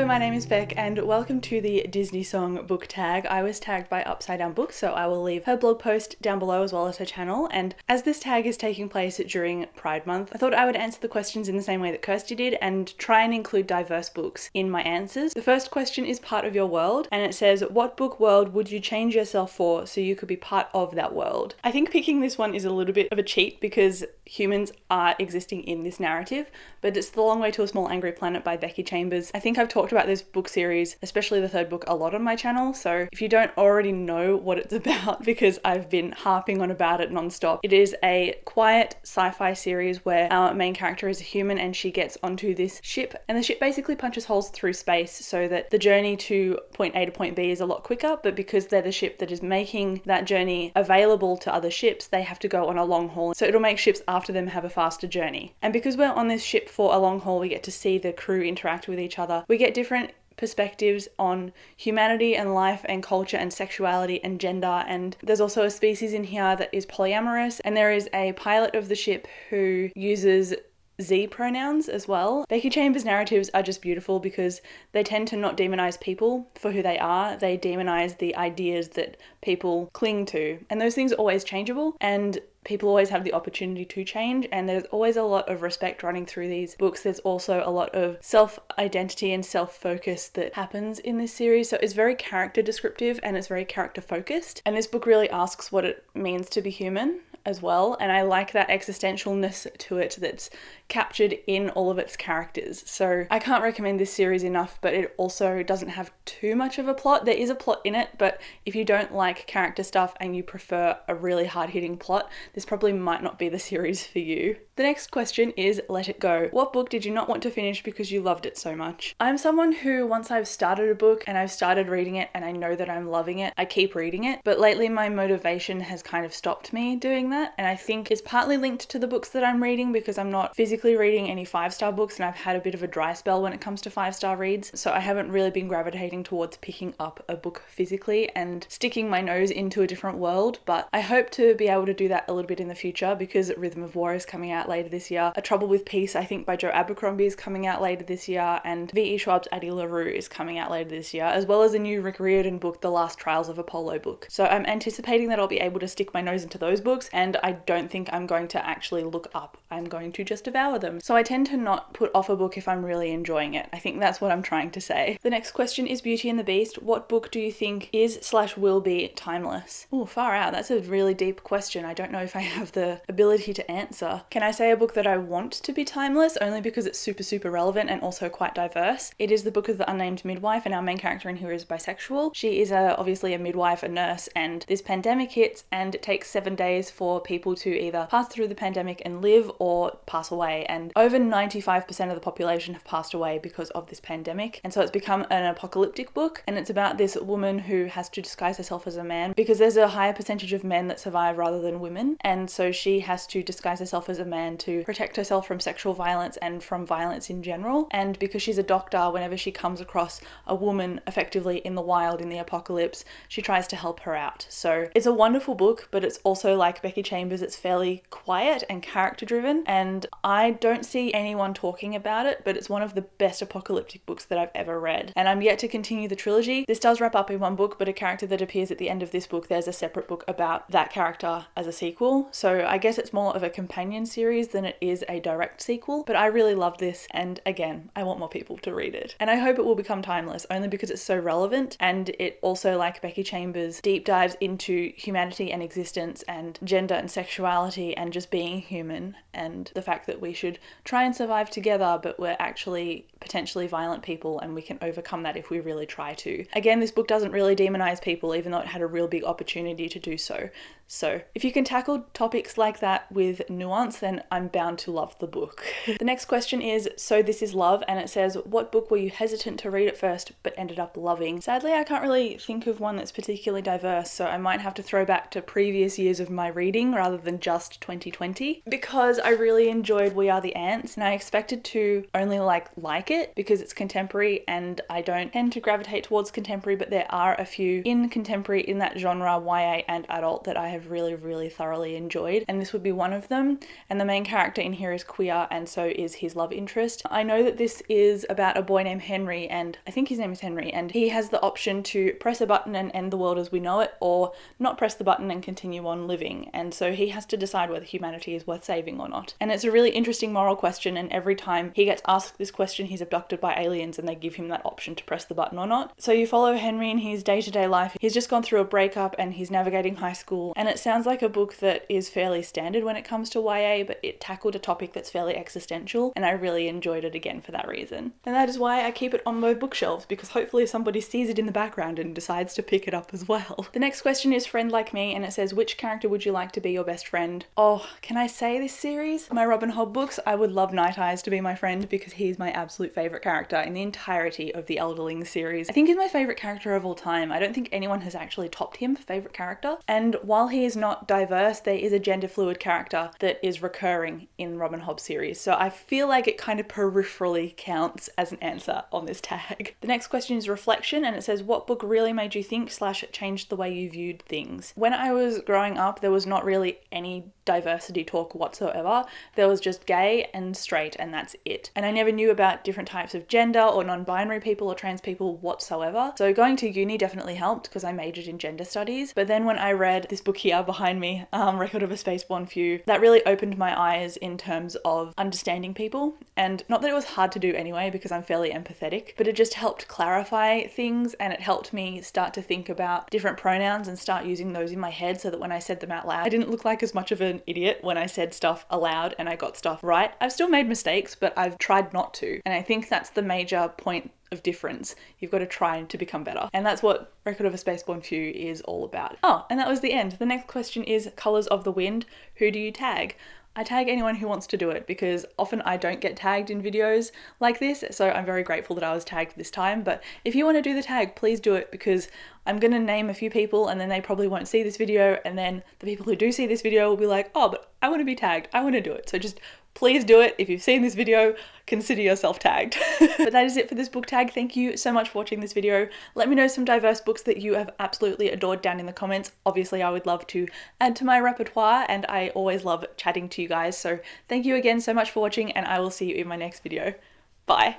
Hello, my name is Beck and welcome to the Disney song book tag. I was tagged by Upside Down Books, so I will leave her blog post down below as well as her channel. And as this tag is taking place during Pride Month, I thought I would answer the questions in the same way that Kirsty did and try and include diverse books in my answers. The first question is part of your world, and it says, what book world would you change yourself for so you could be part of that world? I think picking this one is a little bit of a cheat because humans are existing in this narrative, but it's The Long Way to a Small Angry Planet by Becky Chambers. I think I've talked about this book series, especially the third book, a lot on my channel, so if you don't already know what it's about, because I've been harping on about it non-stop, it is a quiet sci-fi series where our main character is a human and she gets onto this ship, and the ship basically punches holes through space so that the journey to point A to point B is a lot quicker, but because they're the ship that is making that journey available to other ships, they have to go on a long haul, so it'll make ships after them have a faster journey. And because we're on this ship for a long haul, we get to see the crew interact with each other. We get different perspectives on humanity and life and culture and sexuality and gender, and there's also a species in here that is polyamorous, and there is a pilot of the ship who uses Z pronouns as well. Becky Chambers' narratives are just beautiful because they tend to not demonize people for who they are, they demonize the ideas that people cling to, and those things are always changeable and people always have the opportunity to change, and there's always a lot of respect running through these books. There's also a lot of self-identity and self-focus that happens in this series, so it's very character descriptive and it's very character focused, and this book really asks what it means to be human as well, and I like that existentialness to it that's captured in all of its characters. So I can't recommend this series enough, but it also doesn't have too much of a plot. There is a plot in it, but if you don't like character stuff and you prefer a really hard-hitting plot, this probably might not be the series for you. The next question is Let It Go. What book did you not want to finish because you loved it so much? I'm someone who, once I've started a book and I've started reading it and I know that I'm loving it, I keep reading it, but lately my motivation has kind of stopped me doing that, and I think it's partly linked to the books that I'm reading because I'm not physically reading any 5-star books and I've had a bit of a dry spell when it comes to 5-star reads, so I haven't really been gravitating towards picking up a book physically and sticking my nose into a different world, but I hope to be able to do that a little bit in the future because Rhythm of War is coming out later this year. A Trouble with Peace, I think by Joe Abercrombie, is coming out later this year, and V.E. Schwab's Addie LaRue is coming out later this year, as well as a new Rick Riordan book, The Last Trials of Apollo book. So I'm anticipating that I'll be able to stick my nose into those books, and I don't think I'm going to actually look up. I'm going to just devour them. So I tend to not put off a book if I'm really enjoying it. I think that's what I'm trying to say. The next question is Beauty and the Beast. What book do you think is/will be timeless? Oh, far out. That's a really deep question. I don't know if I have the ability to answer. Can I say a book that I want to be timeless only because it's super relevant and also quite diverse? It is the book of The Unnamed Midwife, and our main character in here is bisexual. She is obviously a midwife, a nurse, and this pandemic hits and it takes 7 days for people to either pass through the pandemic and live or pass away, and over 95% of the population have passed away because of this pandemic, and so it's become an apocalyptic book, and it's about this woman who has to disguise herself as a man because there's a higher percentage of men that survive rather than women, and so she has to disguise herself as a man to protect herself from sexual violence and from violence in general. And because she's a doctor, whenever she comes across a woman effectively in the wild in the apocalypse, she tries to help her out. So it's a wonderful book, but it's also like Becky Chambers, it's fairly quiet and character driven, and I don't see anyone talking about it, but it's one of the best apocalyptic books that I've ever read, and I'm yet to continue the trilogy. This does wrap up in one book, but a character that appears at the end of this book, there's a separate book about that character as a sequel, so I guess it's more of a companion series than it is a direct sequel, but I really love this, and again, I want more people to read it. And I hope it will become timeless, only because it's so relevant, and it also, like Becky Chambers, deep dives into humanity and existence and gender and sexuality and just being human, and the fact that we should try and survive together, but we're actually potentially violent people and we can overcome that if we really try to. Again, this book doesn't really demonize people, even though it had a real big opportunity to do so. So if you can tackle topics like that with nuance, then I'm bound to love the book. The next question is So This Is Love, and it says, what book were you hesitant to read at first but ended up loving? Sadly, I can't really think of one that's particularly diverse, so I might have to throw back to previous years of my reading rather than just 2020, because I really enjoyed We Are the Ants, and I expected to only like it because it's contemporary, and I don't tend to gravitate towards contemporary, but there are a few in contemporary in that genre, YA and adult, that I have I've really thoroughly enjoyed, and this would be one of them. And the main character in here is queer, and so is his love interest. I know that this is about a boy named Henry, and I think his name is Henry, and he has the option to press a button and end the world as we know it, or not press the button and continue on living. And so he has to decide whether humanity is worth saving or not. And it's a really interesting moral question, and every time he gets asked this question, he's abducted by aliens and they give him that option to press the button or not. So you follow Henry in his day-to-day life. He's just gone through a breakup and he's navigating high school, and it sounds like a book that is fairly standard when it comes to YA, but it tackled a topic that's fairly existential, and I really enjoyed it again for that reason. And that is why I keep it on my bookshelves, because hopefully somebody sees it in the background and decides to pick it up as well. The next question is Friend Like Me, and it says, which character would you like to be your best friend? Oh, can I say this series? My Robin Hobb books, I would love Night Eyes to be my friend because he's my absolute favourite character in the entirety of the Elderling series. I think he's my favourite character of all time. I don't think anyone has actually topped him for favourite character. And while he is not diverse, there is a gender fluid character that is recurring in Robin Hobb series. So I feel like it kind of peripherally counts as an answer on this tag. The next question is Reflection, and it says, what book really made you think / changed the way you viewed things? When I was growing up, there was not really any diversity talk whatsoever. There was just gay and straight, and that's it. And I never knew about different types of gender or non-binary people or trans people whatsoever. So going to uni definitely helped because I majored in gender studies. But then when I read this book here behind me, Record of a Spaceborn Few, that really opened my eyes in terms of understanding people. And not that it was hard to do anyway, because I'm fairly empathetic, but it just helped clarify things, and it helped me start to think about different pronouns and start using those in my head so that when I said them out loud, I didn't look like as much of an idiot when I said stuff aloud and I got stuff right. I've still made mistakes, but I've tried not to. And I think that's the major point of difference. You've got to try to become better. And that's what Record of a Spaceborn Few is all about. Oh, and that was the end. The next question is Colours of the Wind. Who do you tag? I tag anyone who wants to do it because often I don't get tagged in videos like this, so I'm very grateful that I was tagged this time. But if you want to do the tag, please do it, because I'm going to name a few people and then they probably won't see this video, and then the people who do see this video will be like, oh, but I want to be tagged, I want to do it. So just please do it. If you've seen this video, consider yourself tagged. But that is it for this book tag. Thank you so much for watching this video. Let me know some diverse books that you have absolutely adored down in the comments. Obviously, I would love to add to my repertoire, and I always love chatting to you guys. So thank you again so much for watching, and I will see you in my next video. Bye.